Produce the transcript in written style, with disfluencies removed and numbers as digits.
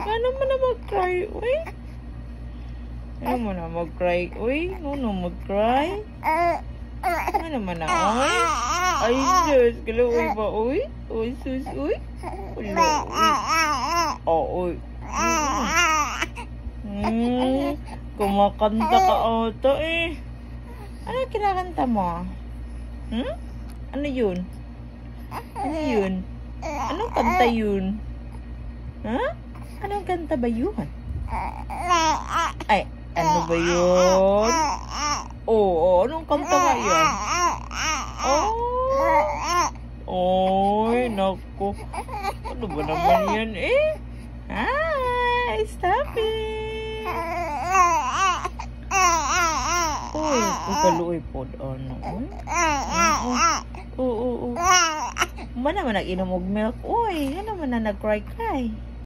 Ano mo na mag-cry, uy? Ano mo na mag-cry, uy? Ano mag-cry? Ano mo na, uy? Ay, sus, kala, uy ba, uy? Uy, sus, uy? Wala, uy. Oh, uy. Kumakanta ka ata eh. Ano kinakanta mo? Ano yun? Ano yun? Anong kanta yun? Ha? Anong kanta ba yun? Ay, ano ba yun? Oo, anong kanta nga yun? Oy, naku. Ano ba naman yan eh? Hi, stop it. Uy, kaluoy po. Ano? Oo. Mana man nag-inom og milk. Uy, ano man na nag-cry-cry.